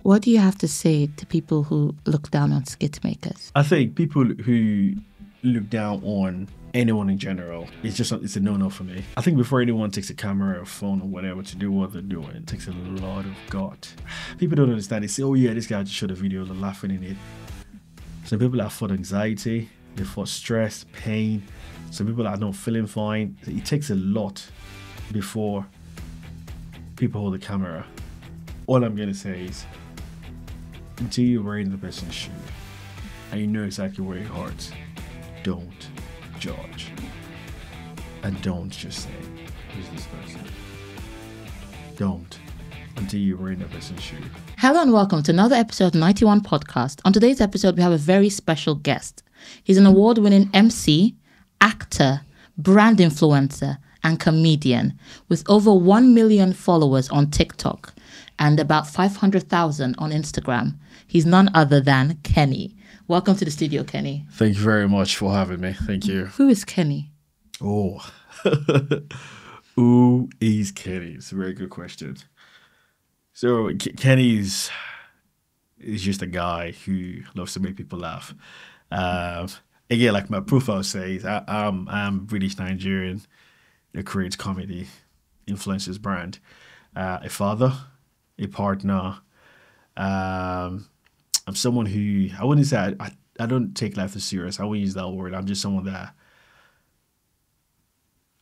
What do you have to say to people who look down on skit makers? I think people who look down on anyone in general, it's a no-no for me. I think before anyone takes a camera or phone or whatever to do what they're doing, it takes a lot of gut. People don't understand. They say, oh yeah, this guy just shot a video, they're laughing in it. Some people have fought anxiety, they fought stress, pain. Some people are not feeling fine. It takes a lot before people hold the camera. All I'm gonna say is, until you're wearing the person's shoe and you know exactly where your heart's, don't judge. And don't just say, who's this person? Don't, until you're wearing the person's shoe. Hello and welcome to another episode of 91 Podcast. On today's episode, we have a very special guest. He's an award-winning MC, actor, brand influencer, and comedian with over 1 million followers on TikTok and about 500,000 on Instagram. He's none other than Kenny. Welcome to the studio, Kenny. Thank you very much for having me. Thank you. Who is Kenny? Oh, who is Kenny? It's a very good question. So Kenny is just a guy who loves to make people laugh. Again, like my profile says, I'm British Nigerian, that creates comedy, influences brand, a father, a partner. I'm someone who, I wouldn't say I don't take life as serious. I wouldn't use that word. I'm just someone that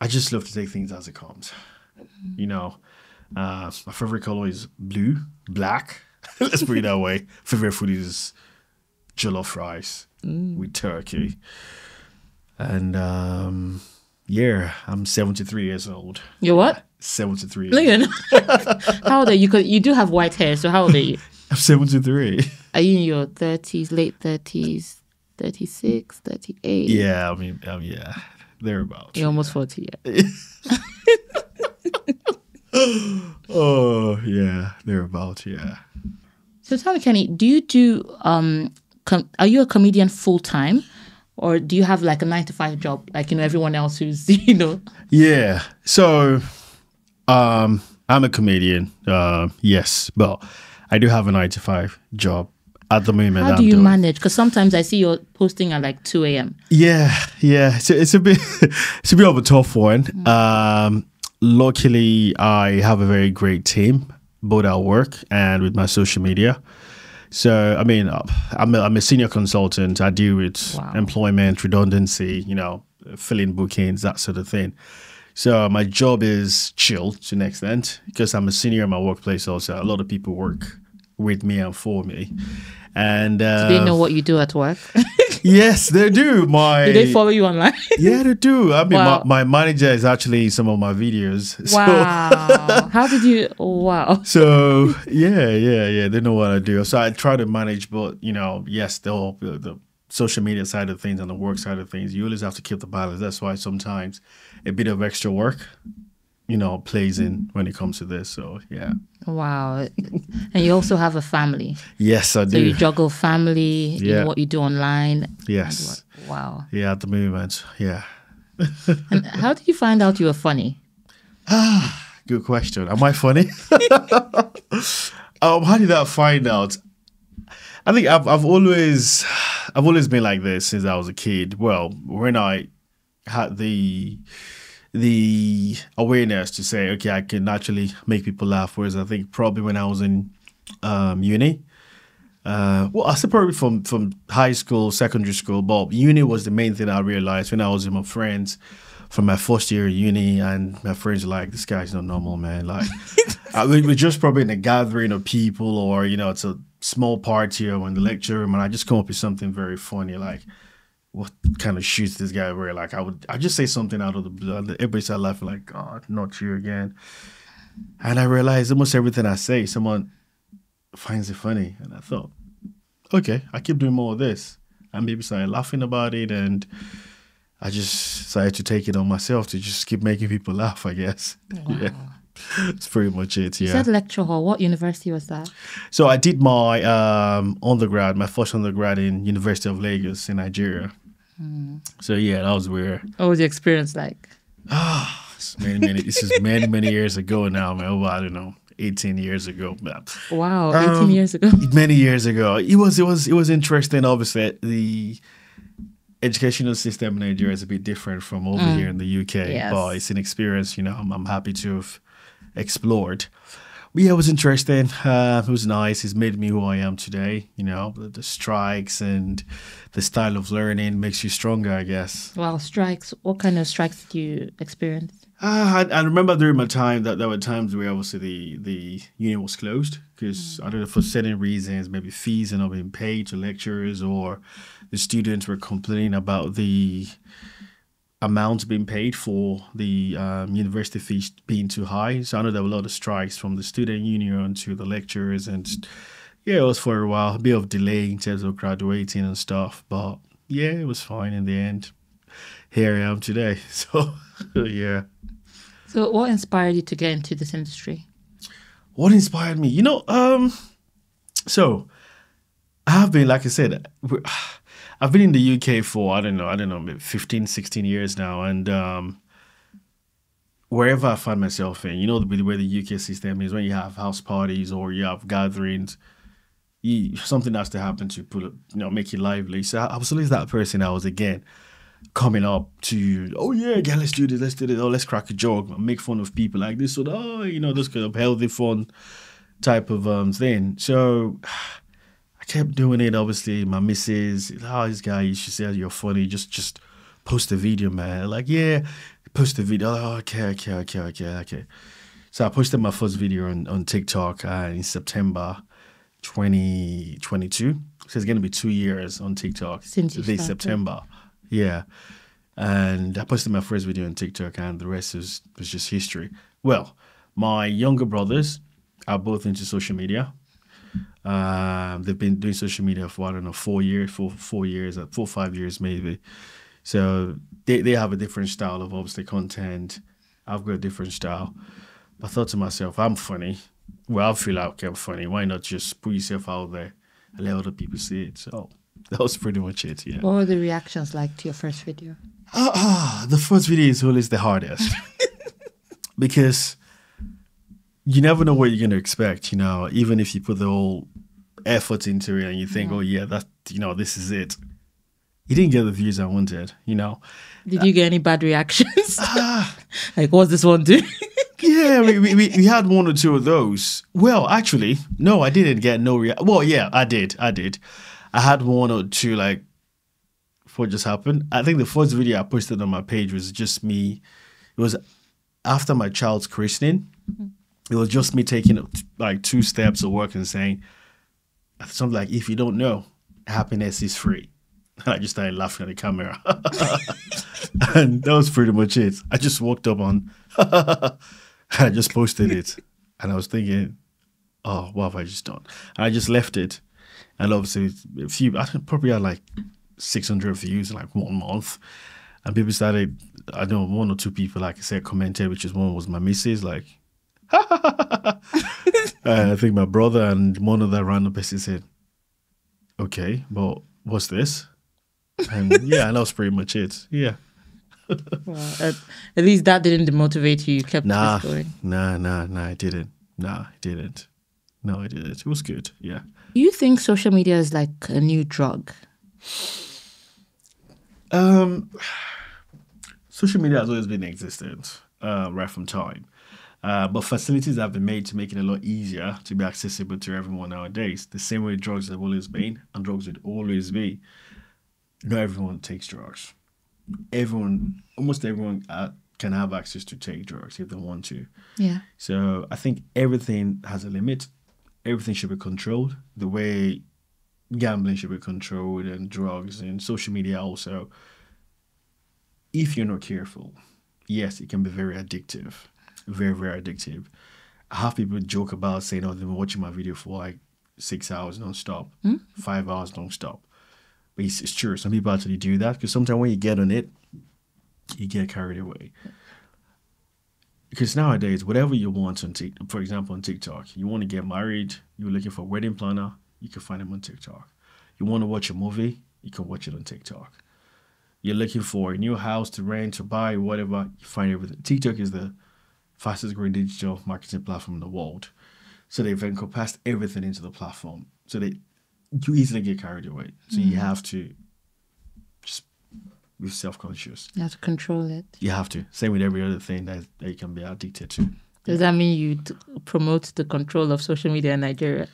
I just love to take things as it comes. You know, my favorite color is blue, black. Let's put it that way. Favorite food is jollof rice with turkey. And yeah, I'm 73 years old. You're what? 73. Look at How old are you? 'Cause you do have white hair, so how old are you? I'm 73. Are you in your 30s, late 30s, 36, 38? Yeah, I mean, yeah, thereabouts. You're almost 40, yeah. Oh, yeah, thereabouts, yeah. So tell me, Kenny, do you do, are you a comedian full time? Or do you have like a 9-to-5 job, like, you know, everyone else who's, you know? Yeah, so I'm a comedian, yes, but I do have a 9-to-5 job at the moment. How do you manage? Because sometimes I see you're posting at like 2 a.m. Yeah. So it's a bit of a tough one. Luckily, I have a very great team, both at work and with my social media. So, I mean, I'm a senior consultant. I deal with employment, redundancy, you know, filling bookings, that sort of thing. So my job is chill to an extent because I'm a senior in my workplace also. A lot of people work with me and for me. And do they know what you do at work? Yes, they do. Do they follow you online? Yeah, they do. I mean, my manager is actually some of my videos. Wow. How did you? Wow. So, yeah. They know what I do. So I try to manage, but, you know, yes, the social media side of things and the work side of things, you always have to keep the balance. That's why sometimes a bit of extra work, you know, plays in when it comes to this. So, yeah. Wow. And you also have a family. Yes, I do. So you juggle family, you know, what you do online. Yes. Wow. Yeah, at the moment. Yeah. And how did you find out you were funny? Good question. Am I funny? How did I find out? I think I've always been like this since I was a kid. Well, when I had the awareness to say, okay, I can actually make people laugh. Whereas I think probably when I was in uni, well, I say probably from high school, secondary school, but uni was the main thing I realized when I was with my friends from my first year of uni, and my friends were like, this guy's not normal, man. Like, we're just probably in a gathering of people, or, you know, it's a small party or in the lecture room, and I just come up with something very funny, like, what kind of shoes this guy wear? Like, I just say something out of the blue, and everybody started laughing, like, God, not you again. And I realized almost everything I say, someone finds it funny. And I thought, okay, I keep doing more of this. And people started laughing about it, and I just decided to take it on myself to just keep making people laugh, I guess. Wow. Yeah. That's pretty much it, yeah. You said lecture hall. What university was that? So I did my undergrad, my first undergrad in University of Lagos in Nigeria. So yeah, that was where. What was the experience like? This is many years ago now, man. Over, I don't know, 18 years ago. Wow, 18 years ago. Many years ago. It was interesting. Obviously, the educational system in Nigeria is a bit different from over here in the UK, Yes. but it's an experience, I'm happy to have explored. But yeah, it was interesting. It was nice. It's made me who I am today. The strikes and the style of learning makes you stronger, I guess. Wow, strikes. What kind of strikes did you experience? I remember during my time that there were times where obviously the uni was closed because I don't know, for certain reasons, maybe fees are not being paid to lecturers, or the students were complaining about the amount being paid for the university fees being too high. So I know there were a lot of strikes from the student union to the lecturers, and yeah, it was for a while, a bit of delay in terms of graduating and stuff. But yeah, it was fine in the end. Here I am today. So yeah. So what inspired you to get into this industry? What inspired me? So I have been, like I said, I've been in the UK for, I don't know, maybe 15, 16 years now. And wherever I find myself in, the way the UK system is, when you have house parties or you have gatherings, something has to happen to make it lively. So I was always that person. I was, again, coming up to, oh yeah, let's do this, oh, let's crack a joke, make fun of people like this, so this kind of healthy, fun type of thing. So I kept doing it. Obviously, my missus, this guy, you should say you're funny, just post a video, man. Like, yeah, post a video. Oh, okay. So I posted my first video on TikTok in September 2022. So it's going to be 2 years on TikTok Since you this started. September. Yeah. And I posted my first video on TikTok, and the rest was just history. Well, my younger brothers are both into social media. They've been doing social media for, 4 years, 4 or 5 years maybe. So they have a different style of, obviously, content. I've got a different style. I thought to myself, I'm funny. Well, I feel like I'm funny. Why not just put yourself out there and let other people see it? So that was pretty much it, yeah. What were the reactions like to your first video? The first video is always the hardest. Because you never know what you're going to expect, even if you put the whole effort into it and you think, oh, yeah, that, this is it. You didn't get the views I wanted, Did you get any bad reactions? Like, what's this one doing? Yeah, we had one or two of those. Well, actually, no, I didn't get no reaction. Well, yeah, I did. I had one or two, like, what just happened. I think the first video I posted on my page was just me. It was after my child's christening. Mm-hmm. It was just me taking, like, 2 steps of work and saying something like, if you don't know, happiness is free. And I just started laughing at the camera. And that was pretty much it. I just walked up on, I just posted it. And I was thinking, oh, what have I just done? And I just left it. And obviously, I probably had like 600 views in like 1 month. And people started, I know 1 or 2 people, like I said, commented, which is one was my missus, like, I think my brother and one other random person said, okay, but what's this? And yeah, and that was pretty much it. Yeah. Well, at least that didn't demotivate you. You kept this going. Nah, it didn't. No, it didn't. No, it didn't. It was good. Yeah. Do you think social media is like a new drug? Social media has always been existent, right from time. But facilities have been made to make it a lot easier to be accessible to everyone nowadays. The same way drugs have always been, and drugs would always be. Not everyone takes drugs. Almost everyone can have access to take drugs if they want to. Yeah. So I think everything has a limit. Everything should be controlled. The way gambling should be controlled, and drugs and social media also. If you're not careful, yes, it can be very addictive. Very, very addictive. I have people joke about saying, oh, they've been watching my video for like 6 hours non-stop, 5 hours non-stop. But it's true. Some people actually do that because sometimes when you get on it, you get carried away. Because nowadays, whatever you want on TikTok, for example, on TikTok, you want to get married, you're looking for a wedding planner, you can find them on TikTok. You want to watch a movie, you can watch it on TikTok. You're looking for a new house to rent, to buy, whatever, you find everything. TikTok is the fastest growing digital marketing platform in the world. So they've encompassed everything into the platform. So you easily get carried away. So you have to just be self-conscious. You have to control it. You have to. Same with every other thing that you can be addicted to. Does that mean you promote the control of social media in Nigeria?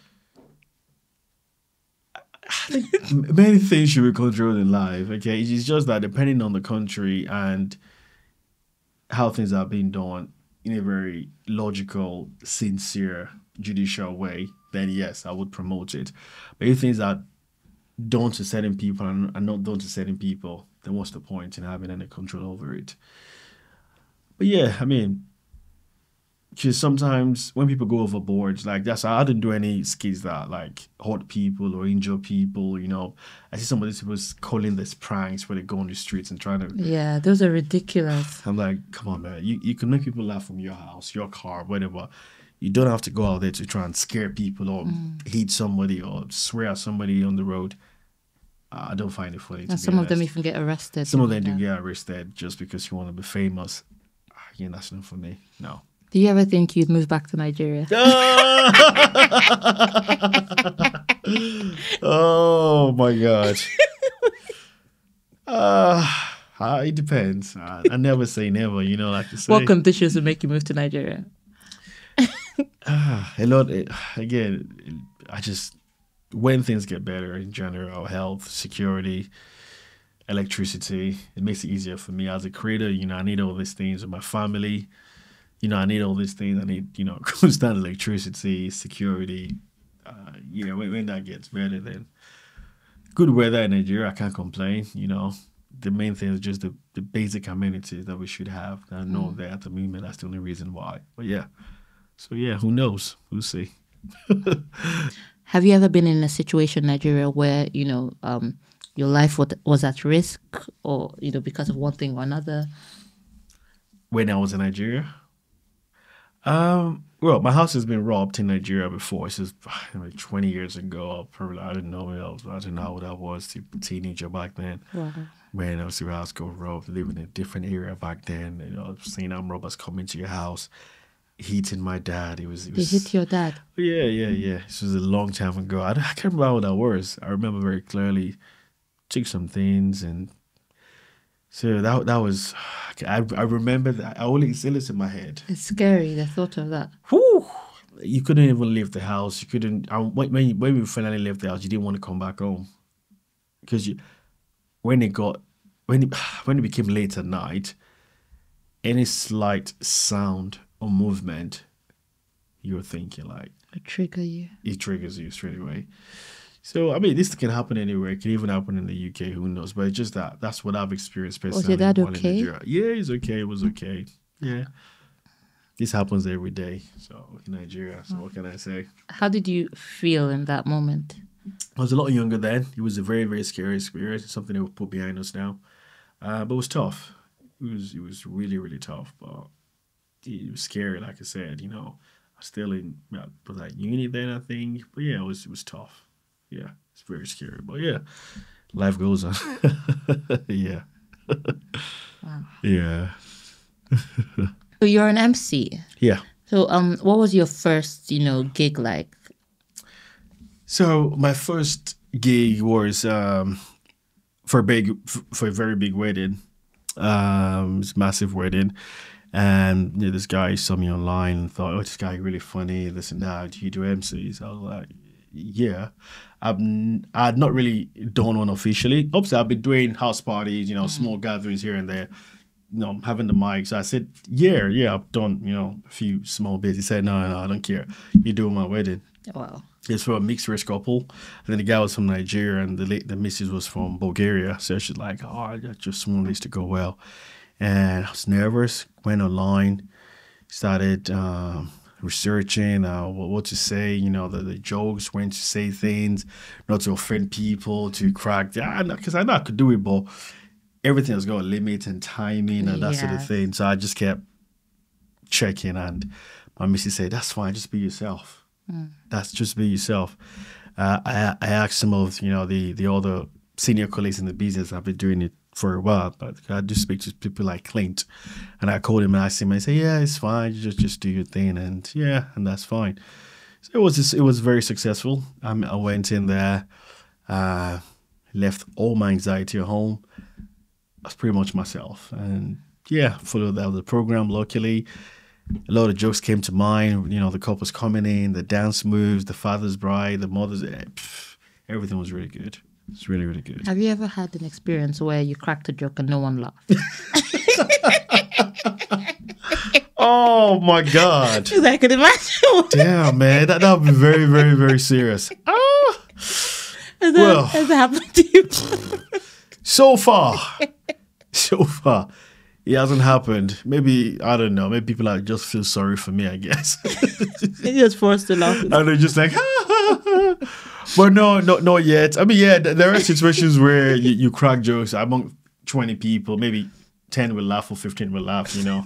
Many things should be controlled in life, okay? It's just that depending on the country and how things are being done in a very logical, sincere, judicial way, then yes, I would promote it. But if things are done to certain people and not done to certain people, then what's the point in having any control over it? But yeah, I mean, because sometimes when people go overboard, like I didn't do any skits that like hurt people or injure people, you know. I see some of these people calling this pranks where they go on the streets and trying to... Yeah, those are ridiculous. I'm like, come on, man. You can make people laugh from your house, your car, whatever. You don't have to go out there to try and scare people or hit somebody or swear at somebody on the road. I don't find it funny. And some of them even get arrested. Some of them do get arrested just because you want to be famous. Yeah, that's not for me. No. Do you ever think you'd move back to Nigeria? Oh my God. It depends. I never say never, you know, like you say. What conditions would make you move to Nigeria? A lot. Again, when things get better in general, health, security, electricity, it makes it easier for me as a creator. You know, I need all these things with my family. You know, I need all these things. I need, you know, constant electricity, security. You know, when that gets better, then good weather in Nigeria, I can't complain. You know, the main thing is just the basic amenities that we should have. I know that at the moment, that's the only reason why. But yeah, so yeah, who knows? We'll see. Have you ever been in a situation in Nigeria where, you know, your life was at risk or, you know, because of one thing or another? When I was in Nigeria? Well, my house has been robbed in Nigeria before. This is like 20 years ago. I didn't know how old I was, a teenager back then. Wow. When I was your house got robbed, living in a different area back then. You know, seeing armed robbers come into your house, hitting my dad. They hit your dad? Yeah. This was a long time ago. I can't remember how old I was. I remember very clearly. Took some things and so that was, I remember that. It's in my head. It's scary, the thought of that. Whew. You couldn't even leave the house. You couldn't, when we finally left the house, you didn't want to come back home. Because when it became late at night, any slight sound or movement, you're thinking like... It triggers you straight away. So, I mean, this can happen anywhere. It can even happen in the UK. Who knows? But it's just that's what I've experienced personally. Was your dad okay? Yeah, he's okay. It was okay. Yeah. This happens every day. So, in Nigeria. So, what can I say? How did you feel in that moment? I was a lot younger then. It was a very, very scary experience. It's something that we put behind us now. But it was tough. It was really, really tough. But it was scary, like I said. You know, I was still in like uni then, I think. But yeah, it was tough. Yeah, it's very scary. But yeah, life goes on. Yeah. Wow. Yeah. So you're an MC. Yeah. So what was your first, gig like? So my first gig was for a very big wedding. It's a massive wedding. And this guy saw me online and thought, oh, this guy really funny, this and that. Do you do MCs? I was like, yeah. I had not really done one officially. Obviously, I've been doing house parties, small gatherings here and there, having the mic. So I said, yeah, I've done, a few small bits. He said, no, I don't care. You're doing my wedding. Wow. It's for a mixed race couple. And then the guy was from Nigeria and the missus was from Bulgaria. So she's like, oh, I just want this to go well. And I was nervous, went online, started researching what to say, the jokes, when to say things, not to offend people, to crack, because I know I could do it, but everything has got a limit and timing and that sort of thing. So I just kept checking, and my missus said, that's fine, just be yourself. That's just be yourself. I asked some of, the other senior colleagues in the business. I've been doing it for a while, but I do speak to people like Clint, and I called him and asked him, and I said, yeah, it's fine, just do your thing, and that's fine. So it was very successful. I went in there, left all my anxiety at home. I was pretty much myself, and yeah, followed that the program. Luckily, a lot of jokes came to mind. You know, the couples coming in, the dance moves, the father's bride, the mother's. Everything was really good. It's really, really good. Have you ever had an experience where you cracked a joke and no one laughed? Oh my God! I could imagine. Damn, man, that would be very, very, very serious. Oh. Has that happened to you? So far, it hasn't happened. Maybe, I don't know. Maybe people just feel sorry for me, I guess. You're just forced to laugh. And they're just like, but no, not yet. I mean, yeah, there are situations where you crack jokes among 20 people, maybe 10 will laugh or 15 will laugh, you know.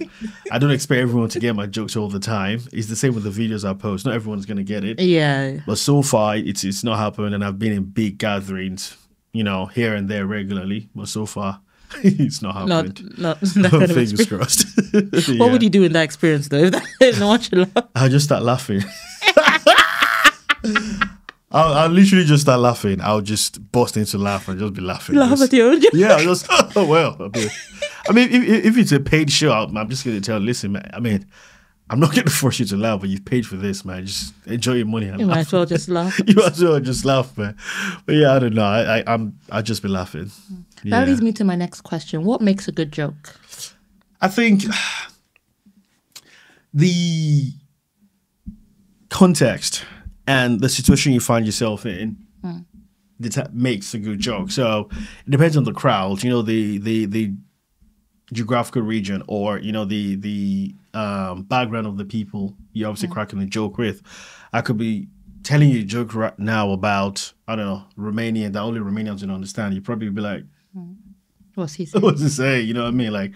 I don't expect everyone to get my jokes all the time. It's the same with the videos I post. Not everyone's going to get it. Yeah. But so far, it's not happened, and I've been in big gatherings, you know, here and there regularly. But so far, it's not happened. Not that kind of Fingers crossed. Yeah. What would you do in that experience, though? If that didn't want you laugh? I'll just start laughing. I'll literally just start laughing. I'll just burst into laugh and just be laughing. Laugh at your own joke? Yeah, just, oh, well. I mean, if it's a paid show, I'm just going to tell, listen, man, I mean, I'm not going to force you to laugh, but you've paid for this, man. Just enjoy your money and You laugh. might as well just laugh. You might as well just laugh, man. But yeah, I don't know. I'll just be laughing. That leads me to my next question. What makes a good joke? I think the context and the situation you find yourself in that makes a good joke. So it depends on the crowd, you know, the geographical region, or you know the background of the people you're obviously cracking a joke with. I could be telling you a joke right now about, I don't know, Romania that only Romanians can understand. You'd probably be like, What's he saying? what's he saying? You know what I mean? Like,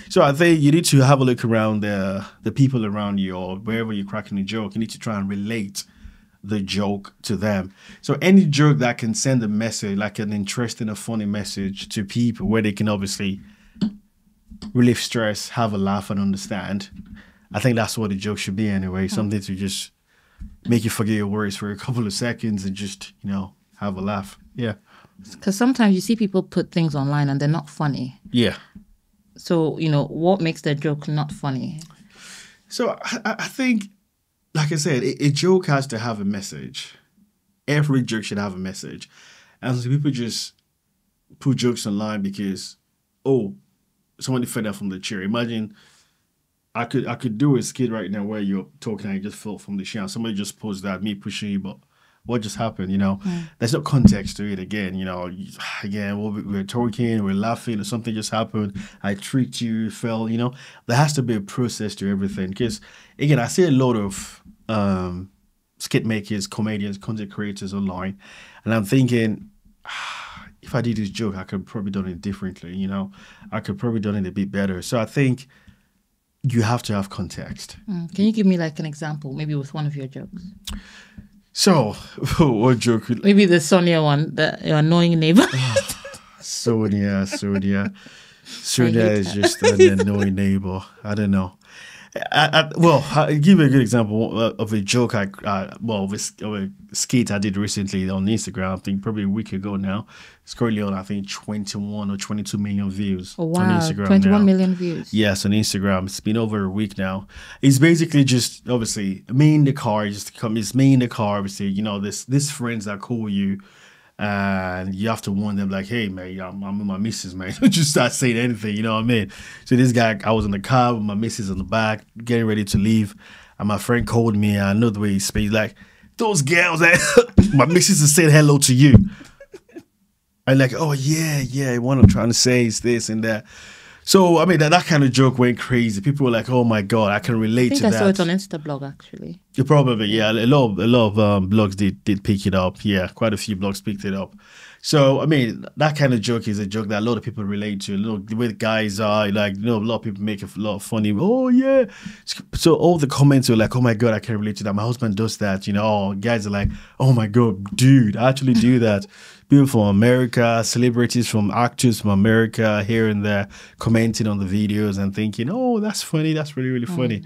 so I think you need to have a look around the people around you, or wherever you're cracking a joke. You need to try and relate the joke to them. So any joke that can send a message, like an interesting or funny message to people, where they can obviously relieve stress, have a laugh, and understand. I think that's what the joke should be anyway. Something to just make you forget your worries for a couple of seconds and just, you know, have a laugh. Yeah. Because sometimes you see people put things online and they're not funny. Yeah. So, you know, what makes their joke not funny? So I think, like I said, a joke has to have a message. Every joke should have a message. And so people just put jokes online because, oh, somebody fell down from the chair. Imagine I could do a skit right now where you're talking and you just fell from the chair. Somebody just posed that, me pushing you, but what just happened, you know? There's no context to it again, you know. Again, we're talking, we're laughing, or something just happened. I tricked you, fell, you know. There has to be a process to everything. Because, again, I see a lot of skit makers, comedians, content creators online, and I'm thinking, if I did this joke, I could probably done it differently, you know. I could probably done it a bit better. So I think you have to have context. Can you give me like an example, maybe with one of your jokes? So, what joke? Maybe the Sonia one, your annoying neighbor. Sonia is just an annoying neighbor. I don't know. I'll give you a good example of a joke. Of a skit I did recently on Instagram. I think probably a week ago now. It's currently on, I think, 21 or 22 million views on Instagram. 21 million views. Yes, on Instagram. It's been over a week now. It's basically just, obviously, me in the car. It's me in the car. Obviously, you know, this friends that call you, and you have to warn them, like, hey, man, I'm with my missus, man. Don't just start saying anything, you know what I mean? So this guy, I was in the car with my missus in the back, getting ready to leave, and my friend called me, and I know the way he speaks, like, those girls, my missus is saying hello to you. I'm like, oh, yeah, what I'm trying to say is this and that. So, I mean, that kind of joke went crazy. People were like, oh, my God, I can relate to that. I think I saw it on Instablog, actually. Yeah, probably, yeah. A lot of blogs did pick it up. Yeah, quite a few blogs picked it up. So, I mean, that kind of joke is a joke that a lot of people relate to. Look, the way the guys are, like, you know, a lot of people make a lot of funny, oh, yeah. So all the comments are like, oh, my God, I can relate to that. My husband does that, you know. Oh, guys are like, oh, my God, dude, I actually do that. People from America, celebrities from actors from America, here and there, commenting on the videos and thinking, oh, that's funny. That's really, really funny.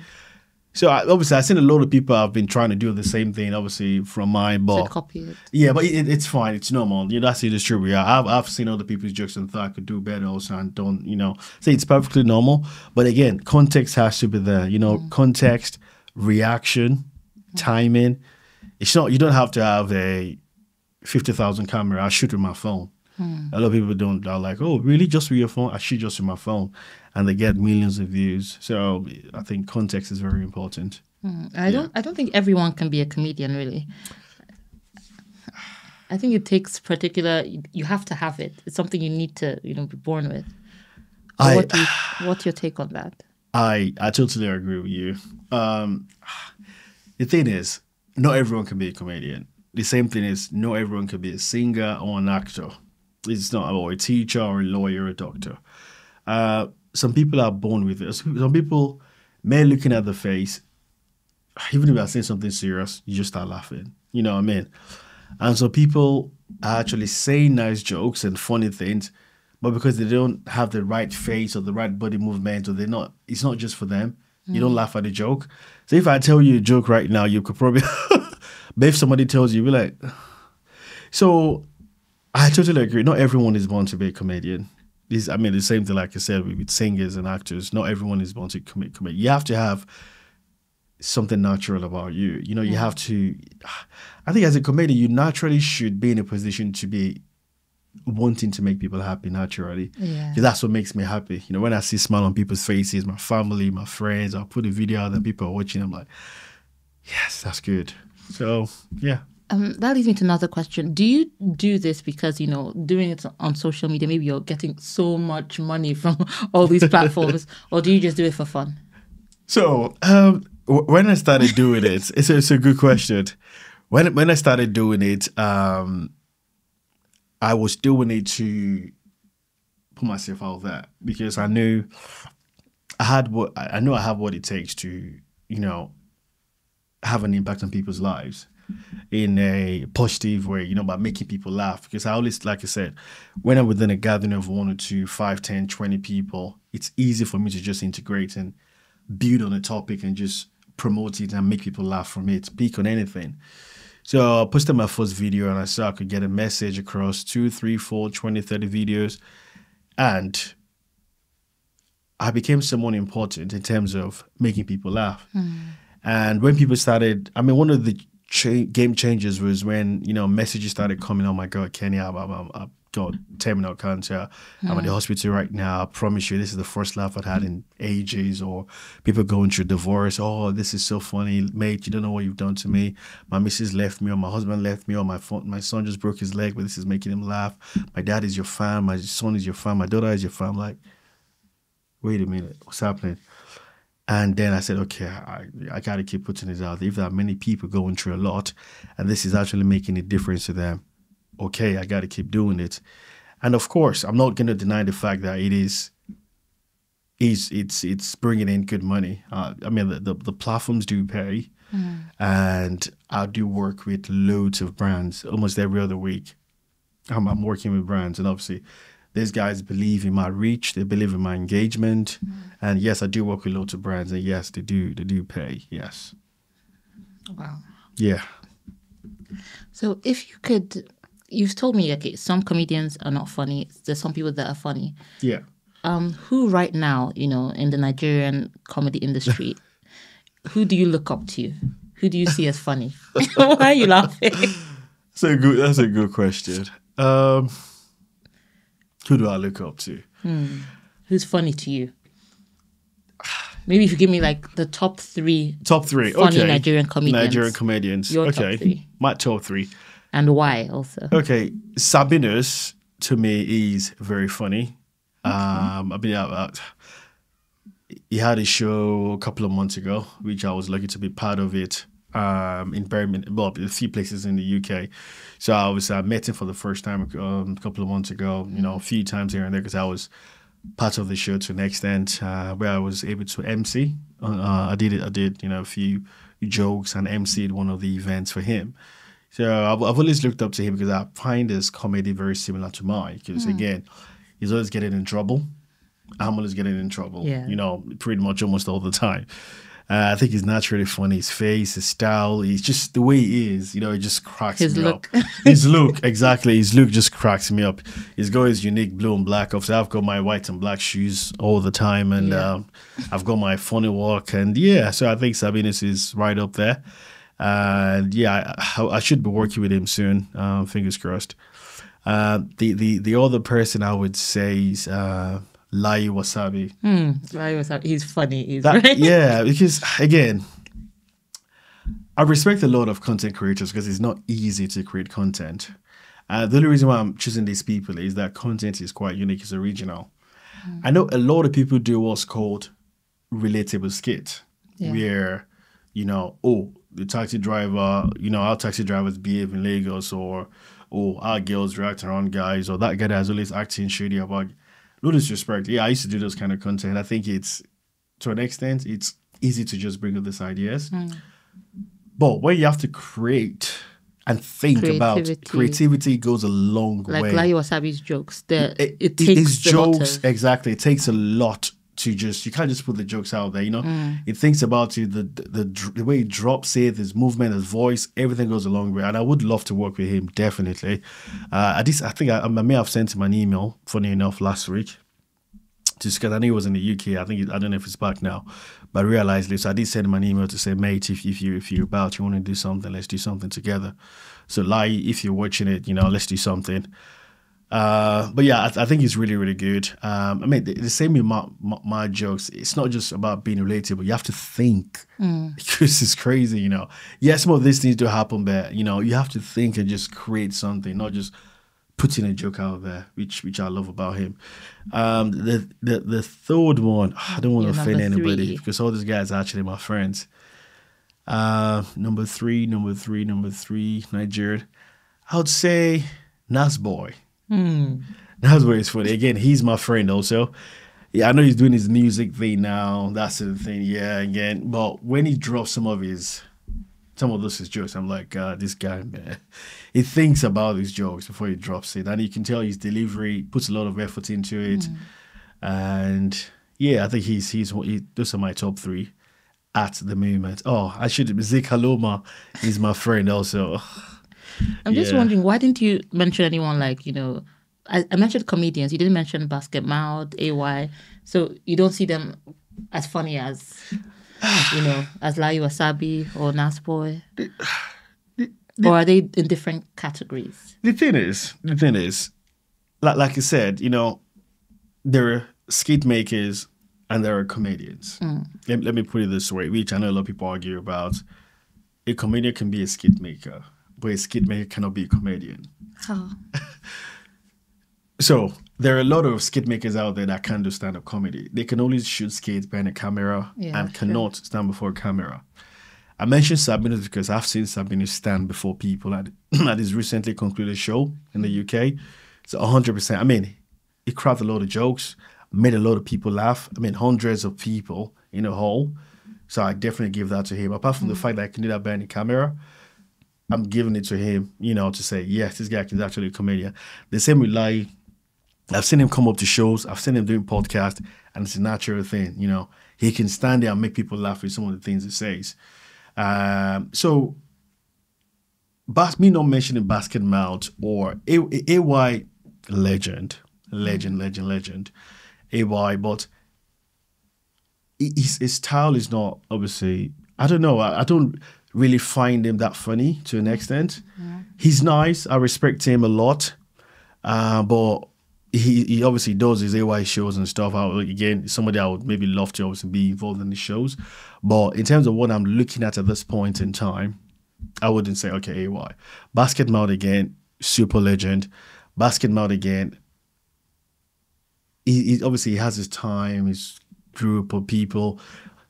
So obviously, I've seen a lot of people have been trying to do the same thing, obviously, from mine. But copy it. Yeah, but it's fine. It's normal. That's the industry we are. I've seen other people's jokes and thought I could do better also and don't, say it's perfectly normal. But again, context has to be there. Context, reaction, timing. It's not, you don't have to have a 50,000 camera. I shoot with my phone. A lot of people don't. Are like, oh, really? Just with your phone? I shoot just with my phone, and they get millions of views. So I think context is very important. I don't think everyone can be a comedian, really. I think it takes you have to have it. It's something you need to, be born with. What's your take on that? I totally agree with you. The thing is, not everyone can be a comedian. The same thing is, not everyone can be a singer or an actor. It's not about a teacher or a lawyer or a doctor. Some people are born with it. Some people, men looking at the face, even if I say something serious, you just start laughing. You know what I mean? And so people are actually saying nice jokes and funny things, but because they don't have the right face or the right body movement, or it's not just for them. You don't laugh at the joke. So if I tell you a joke right now, you could probably, but if somebody tells you, you'll be like, so I totally agree. Not everyone is born to be a comedian. The same thing, like I said, with singers and actors. Not everyone is born to commit. You have to have something natural about you. You have to, I think as a comedian, you naturally should be in a position to be wanting to make people happy naturally. Yeah. That's what makes me happy. When I see smile on people's faces, my family, my friends, I'll put a video out that people are watching. I'm like, yes, that's good. So, yeah. That leads me to another question. Do you do this because, doing it on social media, maybe you're getting so much money from all these platforms, or do you just do it for fun? So, when I started doing it, it's a good question. When I started doing it, I was doing it to put myself out there because I knew I have what it takes to, have an impact on people's lives in a positive way, by making people laugh. Because I always, like I said, when I'm within a gathering of 1 or 2, 5, 10, 20 people, it's easy for me to just integrate and build on a topic and just promote it and make people laugh from it, speak on anything. So I posted my first video and I saw I could get a message across 2, 3, 4, 20, 30 videos. And I became someone important in terms of making people laugh. And when people started, one of the game changers was when, messages started coming, oh my God, Kenny, I've got terminal cancer. I'm at the hospital right now. I promise you, this is the first laugh I've had in ages. Or people going through divorce. Oh, this is so funny, mate. You don't know what you've done to me. My missus left me, or my husband left me, or my son just broke his leg, but this is making him laugh. My dad is your fan. My son is your fan. My daughter is your fan. I'm like, wait a minute, what's happening? And then I said, okay, I got to keep putting this out there. If there are many people going through a lot, and this is actually making a difference to them, okay, I got to keep doing it. And of course, I'm not going to deny the fact that it's bringing in good money. The platforms do pay, and I do work with loads of brands almost every other week. I'm working with brands, and obviously, these guys believe in my reach, they believe in my engagement, and yes, I do work with loads of brands, and yes, they do pay. Yes. Wow. Yeah. So if you could. You've told me, okay, some comedians are not funny. There's some people that are funny. Yeah. Who right now, in the Nigerian comedy industry, who do you look up to? Who do you see as funny? Why are you laughing? That's a good question. Who do I look up to? Who's funny to you? Maybe if you give me like the top three. Funny okay. Nigerian comedians. Your okay. top 3. My top 3. And why also? Okay, Sabinus to me is very funny. Okay. He had a show a couple of months ago, which I was lucky to be part of it in Birmingham, well, a few places in the UK. So I met him for the first time a couple of months ago, a few times here and there because I was part of the show to an extent where I was able to MC. I did a few jokes and MC'd one of the events for him. So I've always looked up to him because I find his comedy very similar to mine. Because again, he's always getting in trouble. I'm always getting in trouble. Yeah. Pretty much almost all the time. I think he's naturally funny. His face, his style, he's just the way he is. You know, it just cracks His me look. up. His look, exactly. His look just cracks me up. He's got his unique blue and black. Obviously, I've got my white and black shoes all the time, and I've got my funny walk, and so I think Sabinus is right up there. And I should be working with him soon. Fingers crossed. The other person I would say is Lai Wasabi. Lai Wasabi. He's funny. Yeah, because again, I respect a lot of content creators because it's not easy to create content. The only reason why I'm choosing these people is that content is quite unique, it's original. I know a lot of people do what's called relatable skit, where, the taxi driver, how taxi drivers behave in Lagos, or our girls react around guys, or that guy that's always acting shady about. No disrespect. Yeah, I used to do those kind of content. I think it's, to an extent, it's easy to just bring up these ideas. But when you have to create and think about creativity goes a long way. Like Lai Wasabi's jokes. It takes jokes, exactly. It takes a lot to you can't just put the jokes out there, It thinks about you, the way he drops it, his movement, his voice, everything goes a long way. And I would love to work with him, definitely. I think I may have sent him an email, funny enough, last week. Just because I knew he was in the UK. I don't know if it's back now. But I realized this. So I did send him an email to say, mate, if you're about, you want to do something, let's do something together. So Lai, if you're watching it, let's do something. But yeah, I think it's really, really good. The same with my jokes. It's not just about being relatable. You have to think because it's crazy, Yes, some of these things do happen, but you have to think and just create something, not just putting a joke out there, which I love about him. The third one, I don't want to offend anybody because all these guys are actually my friends. Number three, Nigerian. I would say Nasboy. Nasboy is funny. Again, he's my friend also. Yeah, I know he's doing his music thing now. That's the thing. Yeah, again. But when he drops some of his jokes, I'm like, this guy, man, he thinks about his jokes before he drops it. And you can tell his delivery puts a lot of effort into it. And yeah, I think those are my top three at the moment. Oh, Zeke Haloma is my friend also. I'm just wondering, why didn't you mention anyone like, I mentioned comedians. You didn't mention Basket Mouth, AY. So you don't see them as funny as, as Lai Wasabi or Nasboy? Or are they in different categories? The thing is, like I said, there are skit makers and there are comedians. Let me put it this way, which I know a lot of people argue about. A comedian can be a skit maker, but a skit maker cannot be a comedian. How? So there are a lot of skit makers out there that can't do stand-up comedy. They can only shoot skits behind a camera and cannot stand before a camera. I mentioned Sabinus because I've seen Sabinus stand before people at his recently concluded show in the UK. So 100%. He cracked a lot of jokes, made a lot of people laugh. Hundreds of people in a hall. So I definitely give that to him. Apart from the fact that I can do that behind the camera, I'm giving it to him, to say, yes, this guy is actually a comedian. The same with Lai. I've seen him come up to shows. I've seen him doing podcasts, and it's a natural thing. He can stand there and make people laugh with some of the things he says. So, me not mentioning Basket Mouth or AY legend, AY, but his style is not obviously. I don't know. I don't really find him that funny to an extent. He's nice. I respect him a lot, but. He obviously does his AY shows and stuff. Again, somebody I would maybe love to obviously be involved in the shows. But in terms of what I'm looking at this point in time, I wouldn't say, okay, AY. Basket Mouth again, super legend. Basket Mouth again, he obviously has his time, his group of people.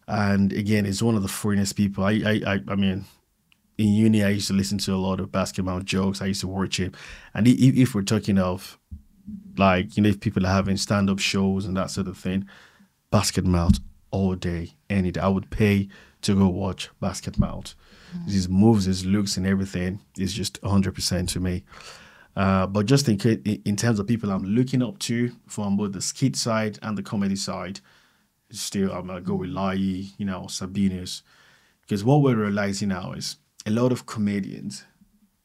And again, he's one of the funniest people. I mean, in uni, I used to listen to a lot of Basket Mouth jokes. I used to watch him. And if we're talking of if people are having stand-up shows and that sort of thing, Basket Mouth all day, any day. I would pay to go watch Basket Mouth. His moves, his looks and everything is just 100% to me. But just in terms of people I'm looking up to from both the skit side and the comedy side, still I'm gonna go with Lai, Sabinus, because what we're realizing now is a lot of comedians,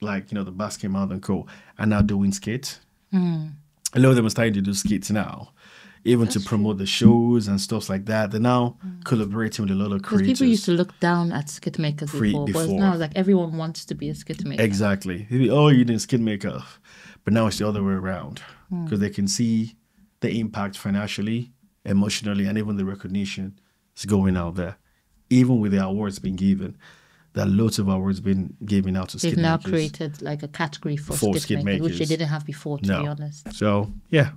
like the Basket Mount and Co, are now doing skits. A lot of them are starting to do skits now, even to promote the shows and stuff like that. They're now collaborating with a lot of creators. Because people used to look down at skit makers before, but now like everyone wants to be a skit maker. Exactly. Oh, you didn't skit maker. But now it's the other way around, because they can see the impact financially, emotionally, and even the recognition is going out there. Even with the awards being given, there are lots of awards being given out to skit makers. They've now created like a category for skit makers, which they didn't have before, to be honest. So, yeah,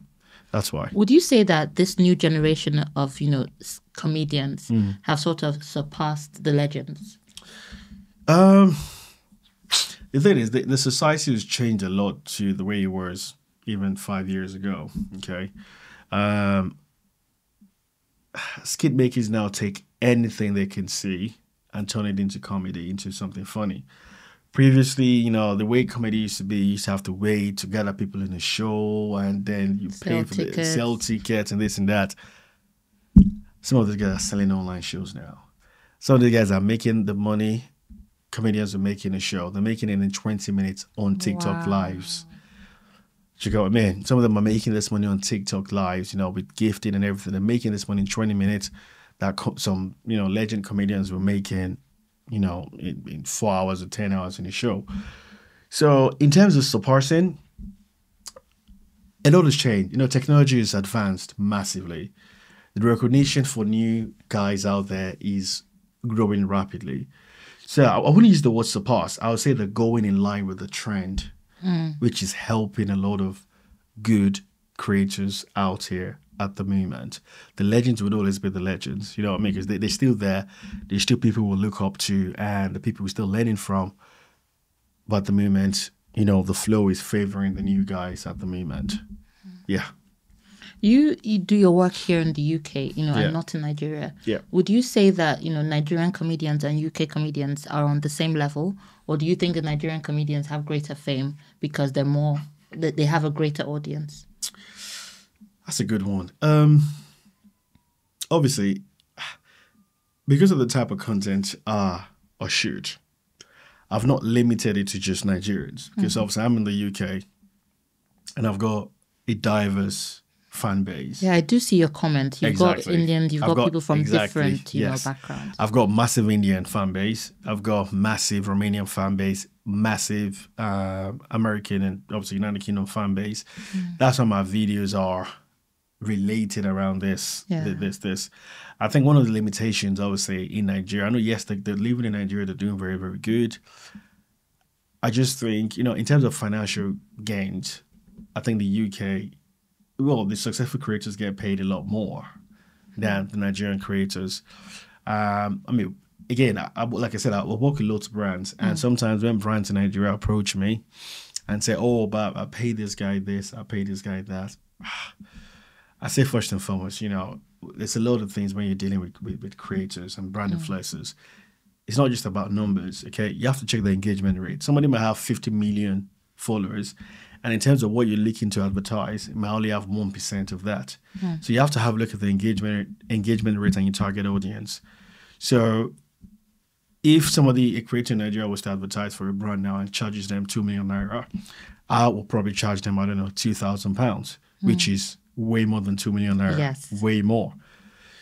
that's why. Would you say that this new generation of, comedians have sort of surpassed the legends? The thing is, the society has changed a lot to the way it was even 5 years ago, okay? Skit makers now take anything they can see and turn it into comedy, into something funny. Previously, the way comedy used to be, you used to have to wait to gather people in a show, and then you sell tickets and this and that. Some of these guys are selling online shows now. Some of the guys are making the money comedians are making a show. They're making it in 20 minutes on TikTok lives. You go, man, some of them are making this money on TikTok lives, with gifting and everything. They're making this money in 20 minutes that some, legend comedians were making, in 4 hours or 10 hours in a show. So in terms of surpassing, a lot has changed. Technology has advanced massively. The recognition for new guys out there is growing rapidly. So I wouldn't use the word surpass. I would say they're going in line with the trend, which is helping a lot of good creators out here at the moment. The legends would always be the legends, you know what I mean? Because they're still there. There's still people we'll look up to and the people we're still learning from. But at the moment, the flow is favoring the new guys at the moment. Yeah. You do your work here in the UK, and not in Nigeria. Yeah. Would you say that, Nigerian comedians and UK comedians are on the same level? Or do you think the Nigerian comedians have greater fame because they have a greater audience? That's a good one. Obviously, because of the type of content or shoot, I've not limited it to just Nigerians. Because obviously I'm in the UK and I've got a diverse fan base. Yeah, I do see your comment. You've got Indians, you've got people from different backgrounds. I've got massive Indian fan base. I've got massive Romanian fan base, massive American and obviously United Kingdom fan base. That's why my videos are related around this. I think one of the limitations, obviously, in Nigeria, I know, yes, they're living in Nigeria, they're doing very, very good. I just think, in terms of financial gains, I think the UK, the successful creators get paid a lot more than the Nigerian creators. Again, like I said, I work with lots of brands, and sometimes when brands in Nigeria approach me and say, "Oh, but I pay this guy this, I pay this guy that," I say first and foremost, there's a lot of things when you're dealing with creators and brand influencers. It's not just about numbers, okay? You have to check the engagement rate. Somebody might have 50 million followers, and in terms of what you're looking to advertise, it might only have 1% of that. So you have to have a look at the engagement rate and your target audience. So if a creator in Nigeria was to advertise for a brand now and charges them 2 million naira, I will probably charge them, I don't know, £2,000, which is way more than 2 million naira. Yes. Way more.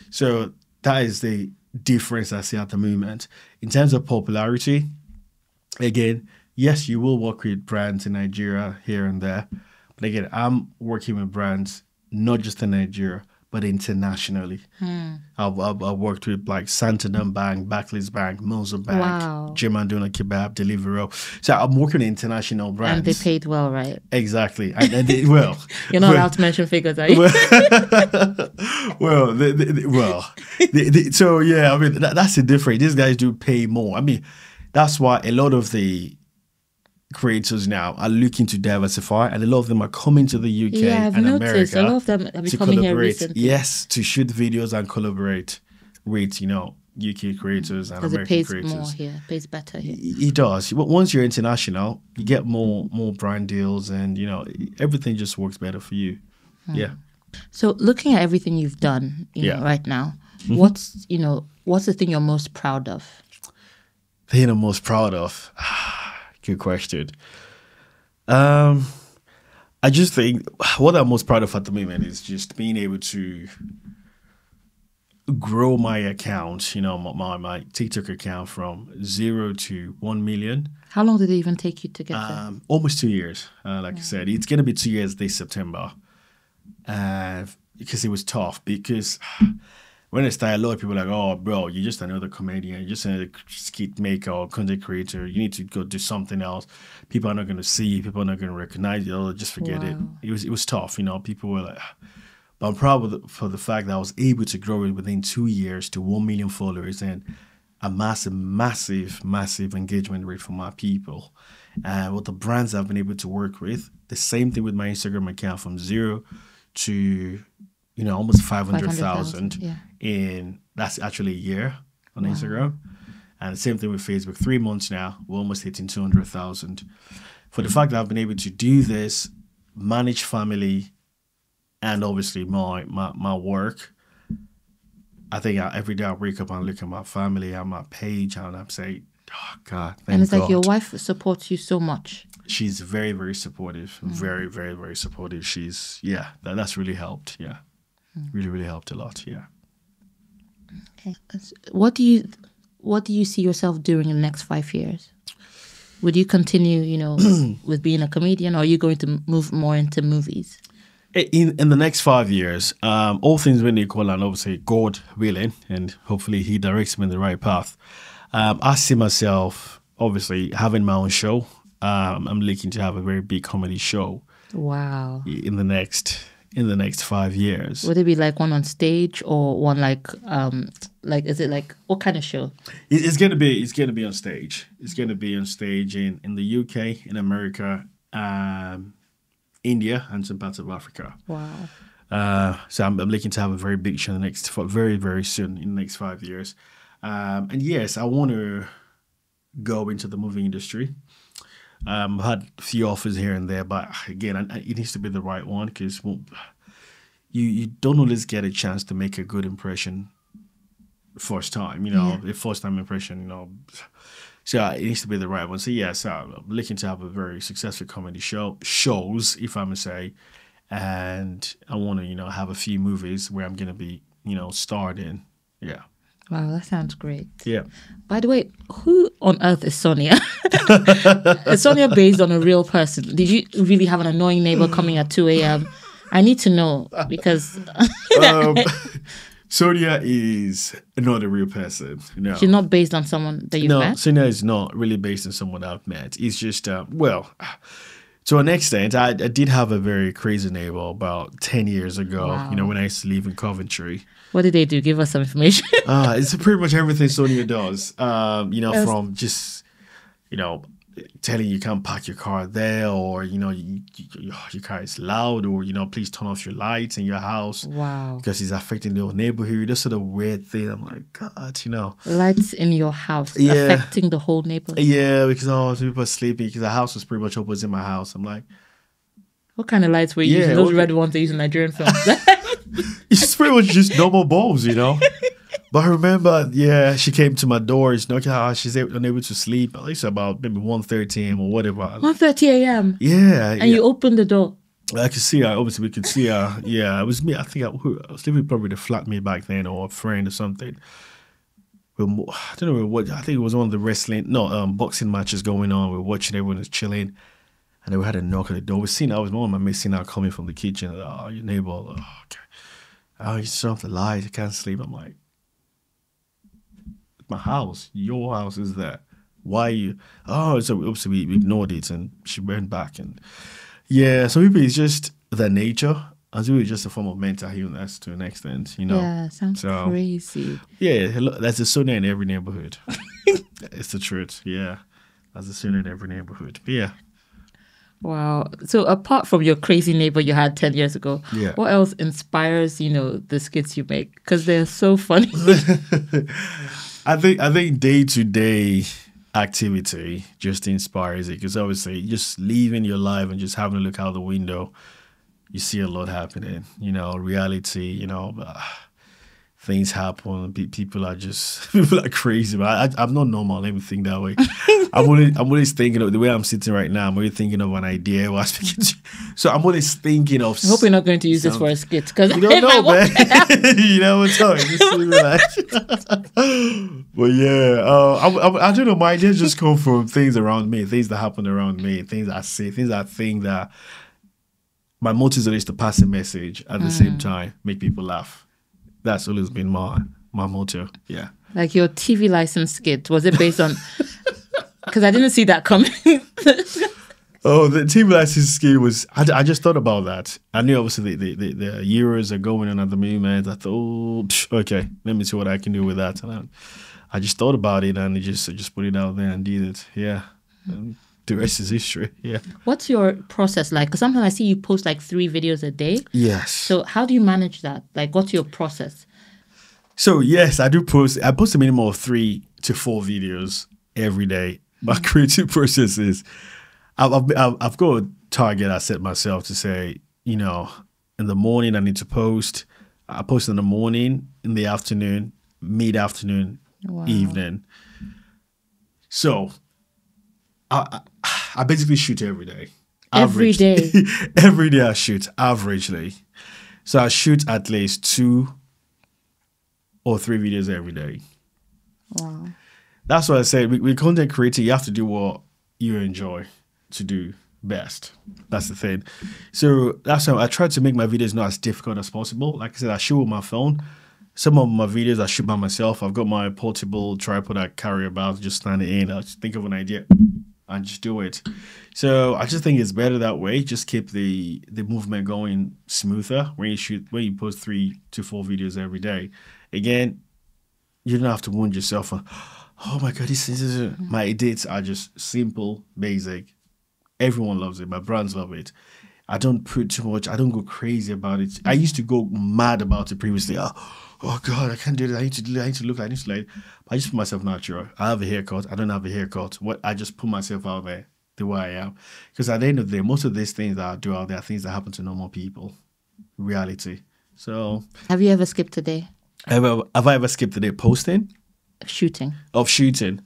So that is the difference I see at the moment. In terms of popularity, again, yes, you will work with brands in Nigeria here and there. But again, I'm working with brands not just in Nigeria, but internationally. I've worked with like Santander Bank, Barclays Bank, Mosul Bank, Jim and Dona Kebab, Deliveroo. So I'm working with international brands. And they paid well, right? Exactly. And they, well. You're not allowed to mention figures, are you? So yeah, that's the difference. These guys do pay more. That's why a lot of the creators now are looking to diversify, and a lot of them are coming to the UK I've and noticed America a lot of them are coming here recently. Yes, to shoot videos and collaborate with UK creators and American creators. Because it pays more here, pays better here. It does. Once you're international, you get more brand deals, and everything just works better for you. Yeah. So looking at everything you've done, right now, What's the thing you're most proud of? Thing I'm most proud of? Good question. I just think what I'm most proud of at the moment is just being able to grow my account, my TikTok account from 0 to 1 million. How long did it even take you to get there? Almost 2 years. Like I said, it's going to be 2 years this September. Because it was tough. Because when I started, a lot of people were like, oh, bro, you're just another comedian. You're just another skit maker or content creator. You need to go do something else. People are not going to see you. People are not going to recognize you. Oh, just forget it. It was tough. People were like... But I'm proud for the fact that I was able to grow it within 2 years to 1 million followers and a massive engagement rate from my people. And with the brands I've been able to work with, the same thing with my Instagram account from 0 to, almost 500,000. Yeah. And that's actually a year on Instagram. And the same thing with Facebook. 3 months now, we're almost hitting 200,000. For the fact that I've been able to do this, manage family, and obviously my work, I think every day I wake up and look at my family and my page and I'm saying, oh God, thank God. And it's like your wife supports you so much. She's very, very supportive. Very, very, very supportive. That's really helped. Yeah. Really, really helped a lot. Yeah. Okay. What do you see yourself doing in the next 5 years? Would you continue, with being a comedian, or are you going to move more into movies? In the next 5 years, all things being equal, and obviously God willing, and hopefully He directs me in the right path. I see myself obviously having my own show. I'm looking to have a very big comedy show. Wow! In the next 5 years. Would it be like one on stage or one like is it like what kind of show? It's gonna be on stage. It's gonna be on stage in the UK, in America. India and some parts of Africa. Wow. So I'm looking to have a very big show very, very soon in the next 5 years. And yes, I want to go into the movie industry. I've had a few offers here and there, but again, it needs to be the right one because you don't always get a chance to make a good impression first time, a first time impression, So it needs to be the right one. So yes, I'm looking to have a very successful comedy shows, if I may say, and I want to, have a few movies where I'm going to be, starred in. Yeah. Wow, that sounds great. Yeah. By the way, who on earth is Sonia? Is Sonia based on a real person? Did you really have an annoying neighbor coming at 2 a.m.? I need to know because... Sonia is not a real person. No. She's not based on someone that you've met? No, Sonia is not really based on someone I've met. It's just, to an extent, I did have a very crazy neighbor about 10 years ago, Wow. When I used to live in Coventry. What did they do? Give us some information. It's pretty much everything Sonia does, from just, telling you can't park your car there, or your car is loud, or please turn off your lights in your house. Wow. Because it's affecting the whole neighborhood. That's sort of weird thing. I'm like, God, Lights in your house affecting the whole neighborhood. Yeah, because people are sleeping because the house was pretty much opposite my house. I'm like, what kind of lights were you using? Those red ones they use in Nigerian films. It's pretty much just normal bulbs, But I remember, she came to my door. She's unable to sleep. At least about maybe 1:30 a.m. or whatever. 1:30 a.m. Yeah. And you opened the door. I could see her. Obviously, we could see her. Yeah, it was me. I think I was living probably the flatmate back then, or a friend or something. I don't know what. I think it was one of the boxing matches going on. We were watching, everyone was chilling, and then we had a knock at the door. I was one of my mates seen her coming from the kitchen. Oh, your neighbor. Oh, okay. Oh, you turn off the light. I can't sleep. I'm like, my house, your house is there. Why you? Oh, so obviously we ignored it, and she went back, and so maybe it's just their nature. It's really just a form of mental illness to an extent, Yeah, sounds crazy. Yeah, that's a Sonia in every neighborhood. It's the truth. Yeah, that's a Sonia in every neighborhood. But yeah. Wow. So apart from your crazy neighbor you had 10 years ago, what else inspires, the skits you make? Because they're so funny. I think day-to-day activity just inspires it, because obviously just living your life and just having a look out the window, you see a lot happening, reality, things happen. People are crazy. But I'm not normal. Let me think that way. I'm always thinking of the way I'm sitting right now. I'm always thinking of an idea while speaking to you. So I'm always thinking of. I hope you're not going to use this for a skit, because you don't know, man. You never talk. But yeah, I don't know. My ideas just come from things around me, things that happen around me, things I say, things I think that. My motive is always to pass a message at the same time, make people laugh. That's always been my motto. Yeah. Like your TV license skit, was it based on? Because I didn't see that coming. Oh, the TV license skit was. I just thought about that. I knew obviously the Euros are going on at the moment. I thought, okay, let me see what I can do with that. And I just thought about it and I just put it out there and did it. Yeah. And the rest is history. Yeah. What's your process like? Because sometimes I see you post like 3 videos a day. Yes. So how do you manage that? Like, what's your process? So yes, I do post. I post a minimum of 3 to 4 videos every day. My creative process is, I've got a target I set myself to say, in the morning I need to post. I post in the morning, in the afternoon, mid-afternoon, evening. So I basically shoot every day. Every day? Every day I shoot, averagely. So I shoot at least 2 or 3 videos every day. Wow. That's what I say. With content creating, you have to do what you enjoy to do best. That's the thing. So that's how I try to make my videos not as difficult as possible. Like I said, I shoot with my phone. Some of my videos I shoot by myself. I've got my portable tripod I carry about, just stand it in. I just think of an idea and just do it. So I just think it's better that way. Just keep the movement going smoother when you post 3 to 4 videos every day. Again, you don't have to wound yourself on, oh my God, this is my edits are just simple, basic. Everyone loves it. My brands love it. I don't put too much. I don't go crazy about it. I used to go mad about it previously. Oh God, I can't do this. I need to look. I just put myself natural. I have a haircut. I don't have a haircut. I just put myself out there the way I am. Because at the end of the day, most of these things that I do out there are things that happen to normal people. Reality. So. Have you ever skipped a day? Have I ever skipped a day posting? Shooting. Of shooting.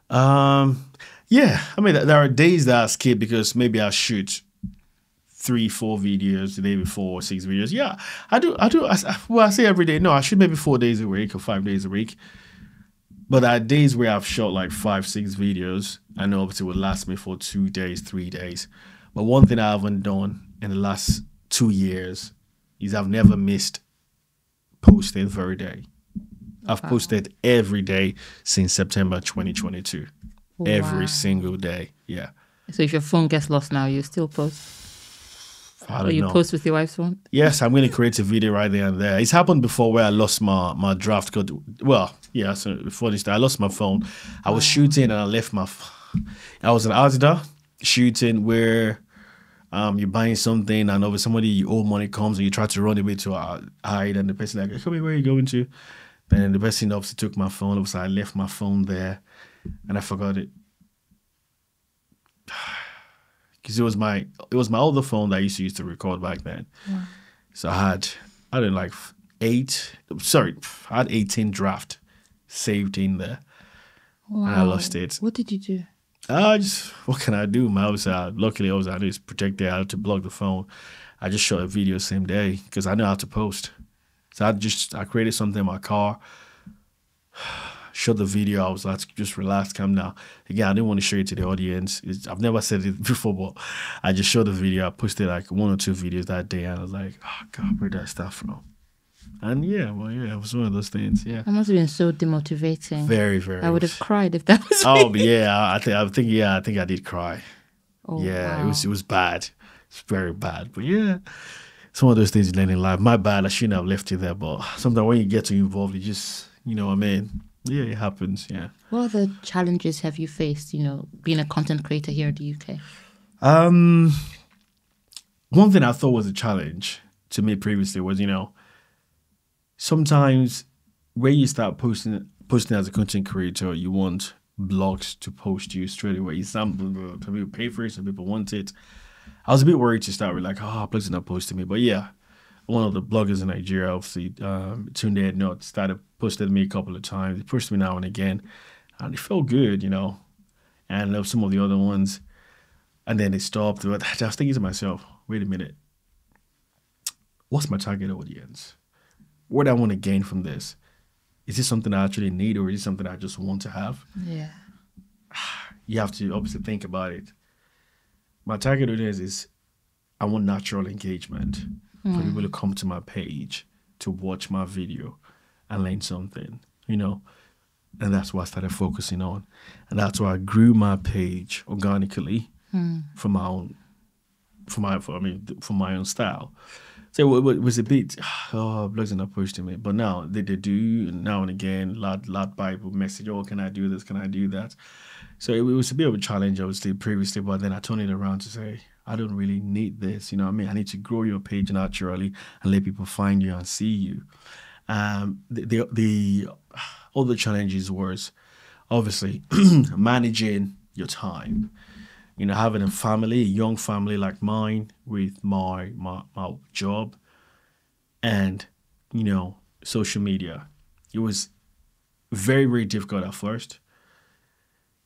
Yeah. I mean, there are days that I skip because maybe I shoot 3, 4 videos the day before, 6 videos. Yeah, I do. I say every day. No, I shoot maybe 4 days a week or 5 days a week. But there are days where I've shot like 5, 6 videos. I know obviously it will last me for 2 days, 3 days. But one thing I haven't done in the last 2 years is I've never missed posting for a day. I've posted every day since September 2022. Wow. Every single day. Yeah. So if your phone gets lost now, you still post? I don't know. Post with your wife's phone? Yes, I'm going to create a video right there and there. It's happened before where I lost my draft code. Well, yeah, so before this, I lost my phone. I was shooting and I left my I was an editor shooting where you're buying something and over somebody you owe money comes and you try to run away to hide and the person like, come here, where are you going to? And the person obviously took my phone. Obviously, I left my phone there and I forgot it. Because it was my older phone that I used to record back then. Yeah. So I had 18 draft saved in there. Wow. And I lost it. What did you do? What can I do? Luckily, I just protected. I had to block the phone. I just shot a video same day because I know how to post. So I created something in my car, shot the video. I was like, just relax, calm down. Again, I didn't want to show it to the audience. I've never said it before, but I just showed the video. I posted like 1 or 2 videos that day, and I was like, oh God, where did I start from? And yeah, it was one of those things. Yeah, that must have been so demotivating. Very, very. I would have cried if that was. Oh, me. Yeah, I think I did cry. Oh, yeah, wow. It was bad. It's very bad, but yeah. It's one of those things you learn in life. My bad, I shouldn't have left it there, but sometimes when you get too involved, you just, you know what I mean? Yeah, it happens, yeah. What other challenges have you faced, being a content creator here in the UK? One thing I thought was a challenge to me previously was, sometimes when you start posting as a content creator, you want blogs to post you straight away. Some people pay for it, some people want it. I was a bit worried to start with, like, blogs are not posting me. But yeah, one of the bloggers in Nigeria, obviously, Tunde Not, started posted me a couple of times. He pushed me now and again, and it felt good, And I love some of the other ones, and then it stopped. But I was thinking to myself, wait a minute, what's my target audience? What do I want to gain from this? Is this something I actually need, or is it something I just want to have? Yeah. You have to obviously think about it. My target audience is, I want natural engagement for people to come to my page to watch my video and learn something, And that's what I started focusing on. And that's why I grew my page organically from my own style. So it was a bit, blogs are not pushing me. But now they do now and again, lot Bible message, can I do this? Can I do that? So it was a bit of a challenge, obviously, previously, but then I turned it around to say, I don't really need this. I need to grow your page naturally and let people find you and see you. The other challenges was obviously managing your time. Having a family, a young family like mine with my job and, social media. It was very, very difficult at first.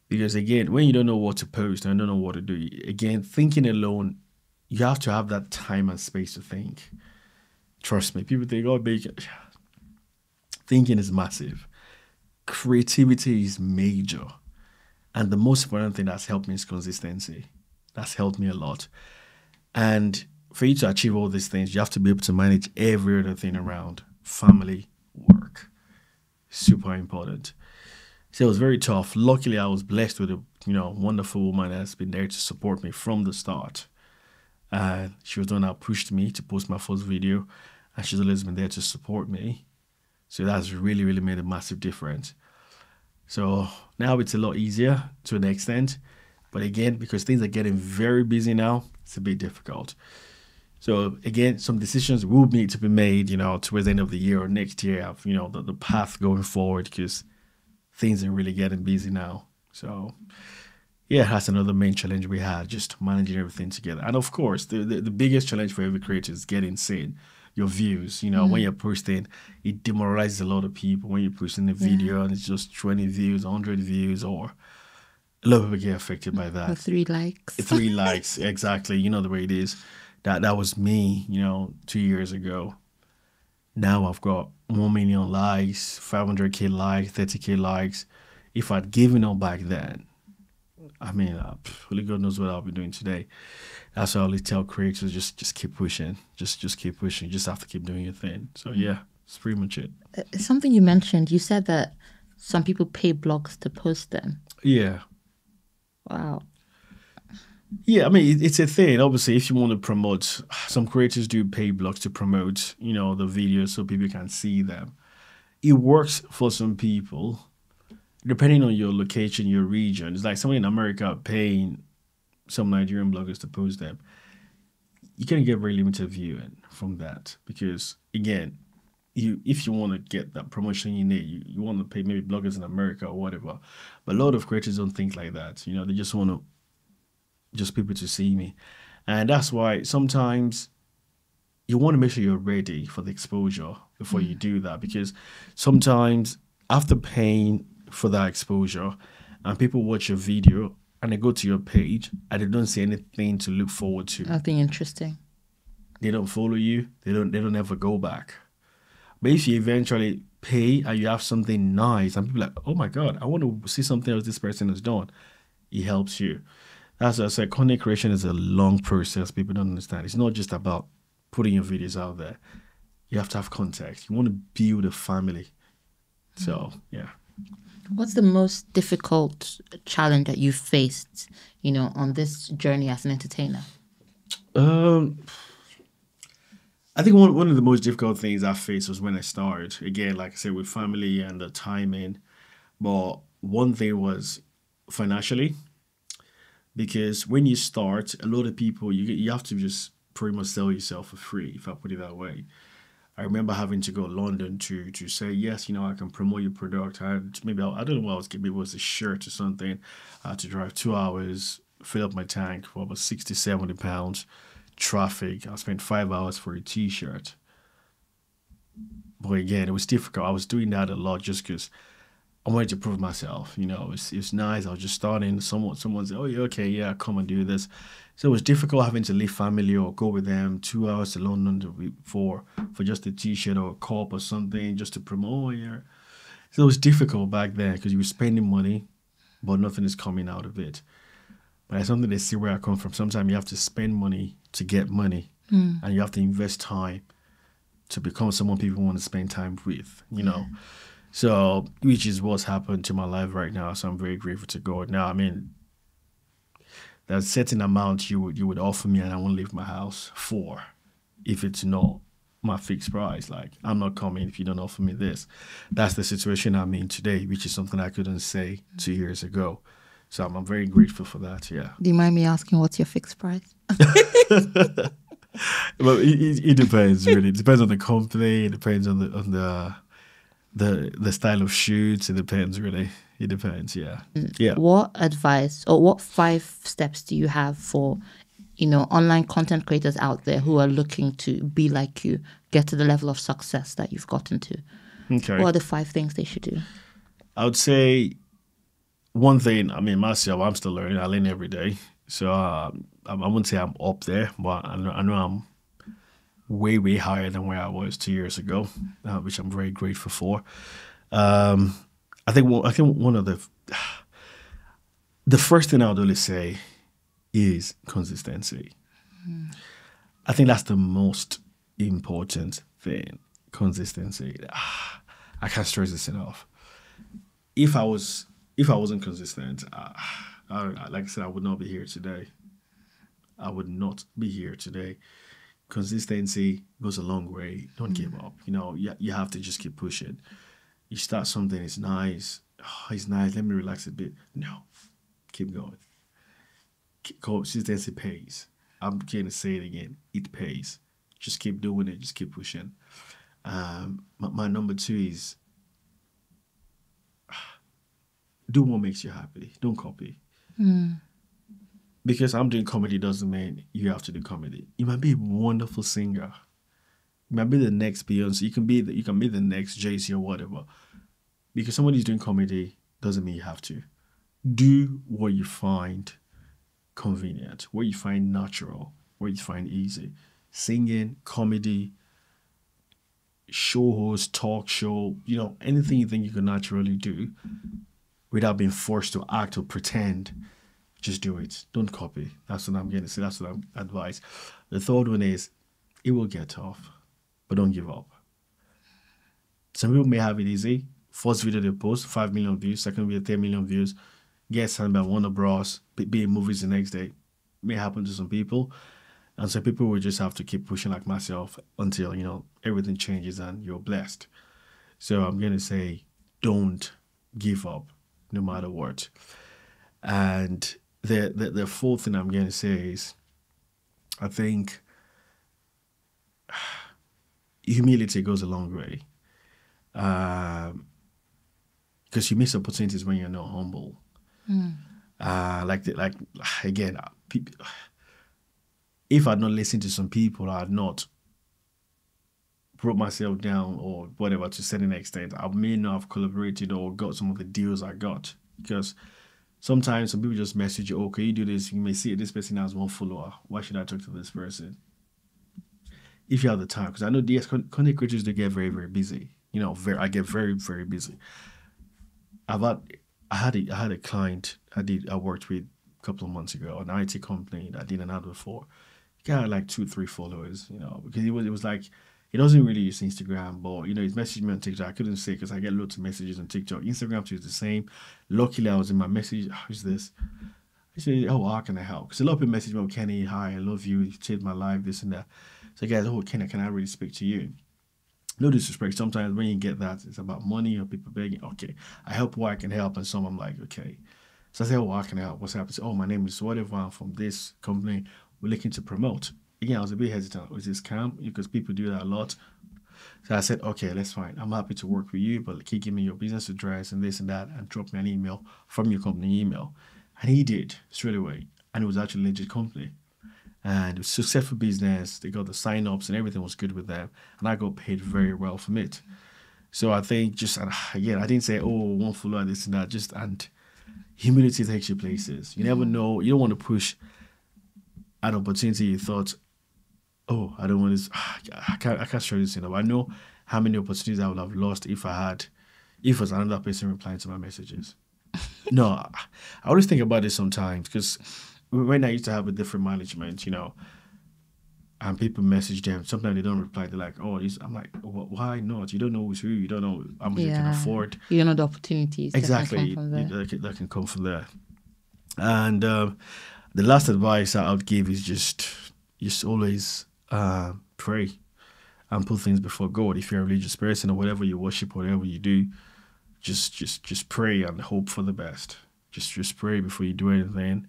Because again, when you don't know what to post and don't know what to do, again, thinking alone, you have to have that time and space to think. Trust me, people think, thinking is massive. Creativity is major. And the most important thing that's helped me is consistency. That's helped me a lot. And for you to achieve all these things, you have to be able to manage every other thing around. Family, work. Super important. So it was very tough. Luckily, I was blessed with a wonderful woman that's been there to support me from the start. She was the one that pushed me to post my first video, and she's always been there to support me. So that's really, really made a massive difference. So now it's a lot easier to an extent. But again, because things are getting very busy now, it's a bit difficult. So again, some decisions will need to be made, towards the end of the year or next year of, the path going forward, because things are really getting busy now. So yeah, that's another main challenge we had, just managing everything together. And of course, the biggest challenge for every creator is getting seen. Your views, when you're posting, it demoralizes a lot of people when you're posting a video and it's just 20 views, 100 views, or a lot of people get affected by that. Or 3 likes. 3 likes, exactly. You know the way it is. That was me, 2 years ago. Now I've got 1 million likes, 500k likes, 30k likes. If I'd given up back then, only God knows what I'll be doing today. That's why I always tell creators, just keep pushing. Just keep pushing. You just have to keep doing your thing. So yeah, it's pretty much it. Something you mentioned, you said that some people pay blogs to post them. Yeah. Wow. Yeah, it's a thing. Obviously, if you want to promote, some creators do pay blogs to promote, the videos so people can see them. It works for some people, depending on your location, your region. It's like someone in America paying some Nigerian bloggers to post them. You can get very limited viewing from that because, again, if you want to get that promotion you need, you want to pay maybe bloggers in America or whatever. But a lot of creators don't think like that. They just want people to see me. And that's why sometimes you want to make sure you're ready for the exposure before you do that. Because sometimes after paying for that exposure and people watch your video and they go to your page and they don't see anything to look forward to. Nothing interesting. They don't follow you. They don't ever go back. But if you eventually pay and you have something nice and people are like, oh my God, I want to see something else this person has done, it helps you. That's why I said content creation is a long process. People don't understand. It's not just about putting your videos out there. You have to have context. You want to build a family. So, yeah. What's the most difficult challenge that you faced, on this journey as an entertainer? I think one of the most difficult things I faced was when I started. Again, like I said, with family and the timing. But one thing was financially. Because when you start, a lot of people, you have to just pretty much sell yourself for free, if I put it that way. I remember having to go to London to say, yes, I can promote your product. I don't know what I was getting. Maybe it was a shirt or something. I had to drive 2 hours, fill up my tank for about 60, 70 pounds. Traffic. I spent 5 hours for a T-shirt. But again, it was difficult. I was doing that a lot just because I wanted to prove myself. It was nice. I was just starting. Someone said, "Oh, yeah, okay, yeah, come and do this." So it was difficult having to leave family or go with them 2 hours to London for just a T-shirt or a cup or something just to promote. Yeah. So it was difficult back then because you were spending money, but nothing is coming out of it. But it's something they see where I come from. Sometimes you have to spend money to get money, and you have to invest time to become someone people want to spend time with. So, which is what's happened to my life right now. So I'm very grateful to God. Now, I mean, there's a certain amount you would offer me and I won't leave my house for if it's not my fixed price. Like, I'm not coming if you don't offer me this. That's the situation I'm in today, which is something I couldn't say 2 years ago. So I'm very grateful for that, yeah. Do you mind me asking what's your fixed price? Well, it depends, really. It depends on the company. It depends on the style of shoots. It depends, really. It depends, yeah. Yeah. What advice or what 5 steps do you have for, online content creators out there who are looking to be like you, get to the level of success that you've gotten to? Okay. What are the 5 things they should do? I would say one thing, I mean, myself, I'm still learning. I learn every day. So I wouldn't say I'm up there, but I know I'm way, way higher than where I was 2 years ago, which I'm very grateful for. I think one of the first thing I would really say is consistency. I think that's the most important thing, consistency. I can't stress this enough. If I wasn't consistent, like I said, I would not be here today. I would not be here today. Consistency goes a long way. Don't give up. You have to just keep pushing. You start something, it's nice. Oh, it's nice. Let me relax a bit. No, keep going. Consistency pays. I'm going to say it again. It pays. Just keep doing it. Just keep pushing. My number 2 is do what makes you happy. Don't copy. Because I'm doing comedy doesn't mean you have to do comedy. You might be a wonderful singer. You might be the next Beyonce. You can be the next Jay-Z or whatever. Because somebody's doing comedy doesn't mean you have to. Do what you find convenient, what you find natural, what you find easy. Singing, comedy, show host, talk show, anything you think you can naturally do without being forced to act or pretend. Just do it. Don't copy. That's what I'm going to say. That's what I'm advise. The third one is, it will get tough, but don't give up. Some people may have it easy. First video they post, 5 million views. Second video, 10 million views. Get signed by Warner Bros. Be in movies the next day. May happen to some people. And some people will just have to keep pushing like myself until, everything changes and you're blessed. So I'm going to say, don't give up no matter what. And the fourth thing I'm going to say is, I think humility goes a long way. Because you miss opportunities when you're not humble. Again, people, if I'd not listened to some people, I'd not brought myself down or whatever to a certain extent, I may not have collaborated or got some of the deals I got. Because sometimes some people just message you, okay, you do this, you may see this person has 1 follower. Why should I talk to this person? If you have the time, because I know content creators, they get very, very busy. I get very, very busy. I had a client I worked with a couple of months ago, an IT company that I did an ad for. He got like 2-3 followers, because it was like, he doesn't really use Instagram, but he's messaged me on TikTok. I couldn't say because I get loads of messages on TikTok. Instagram too is the same. Luckily, I was in my message. Who's this? I said, how can I help? Because a lot of people message me, Kenny, hi, I love you. You changed my life, this and that. So guys, Kenny, can I really speak to you? No disrespect. Sometimes when you get that, it's about money or people begging. Okay, I help where I can help, and some I'm like, okay. So I say, how can I help? What's happening? So, my name is whatever. I'm from this company. We're looking to promote. Again, I was a bit hesitant. Was this scam? Because people do that a lot. So I said, okay, that's fine. I'm happy to work with you, but can you give me your business address and this and that, and drop me an email from your company email? And he did straight away. And it was actually a legit company. and it was successful business. They got the sign-ups and everything was good with them. And I got paid very well from it. So I think just, again, I didn't say, oh, one follower, this and that. And humility takes you places. You never know. You don't want to push an opportunity you thought, oh, I don't want this. I can't show this enough. I know how many opportunities I would have lost if it was another person replying to my messages. No, I always think about this sometimes because when I used to have a different management, and people message them, sometimes they don't reply. They're like, oh, I'm like, why not? You don't know who's who. You don't know how much you can afford. You don't know the opportunities. Exactly. That can come from there. And the last advice I would give is just always pray and put things before God. If you're a religious person or whatever you worship, whatever you do, just pray and hope for the best. Just pray before you do anything,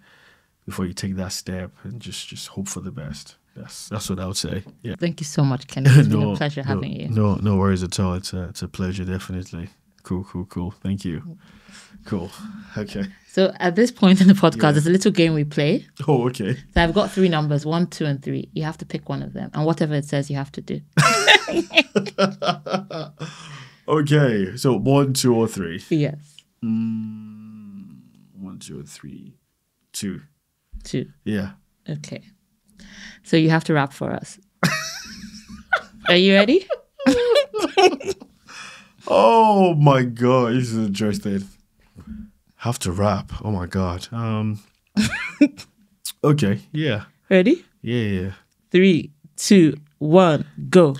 before you take that step, and just hope for the best. That's what I would say. Yeah. Thank you so much, Kenny. It's been a pleasure having you. No worries at all. It's a pleasure, definitely. Cool. Thank you. Cool. Okay. So at this point in the podcast, there's a little game we play. Oh, okay. So I've got 3 numbers, 1, 2, and 3. You have to pick one of them, and whatever it says, you have to do. Okay. So 1, 2, or 3. Yes. 1, 2, or 3. 2. 2. Yeah. Okay. So you have to rap for us. Are you ready? Oh my God, this is interesting. Have to rap. Oh my God. Okay, yeah. Ready? Yeah. 3, 2, 1, go.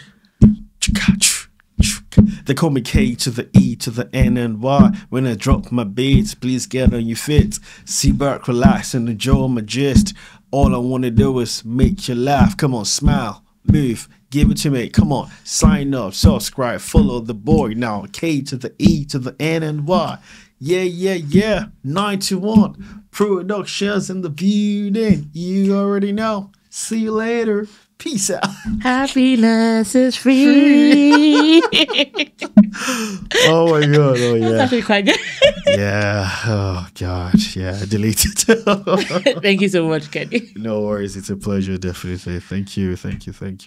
They call me K to the E to the N and Y. When I drop my beats, please get on your feet. Sit back, relax, and enjoy my gist. All I want to do is make you laugh. Come on, smile, move, give it to me. Come on, sign up, subscribe, follow the boy. Now, K to the E to the N and Y. Yeah. 91 Productions in the building. You already know. See you later. Peace out. Happiness is free. Oh my God. Oh yeah. That's actually quite good. Yeah. Oh God. Yeah. Delete it. Thank you so much, Kenny. No worries. It's a pleasure. Definitely. Thank you.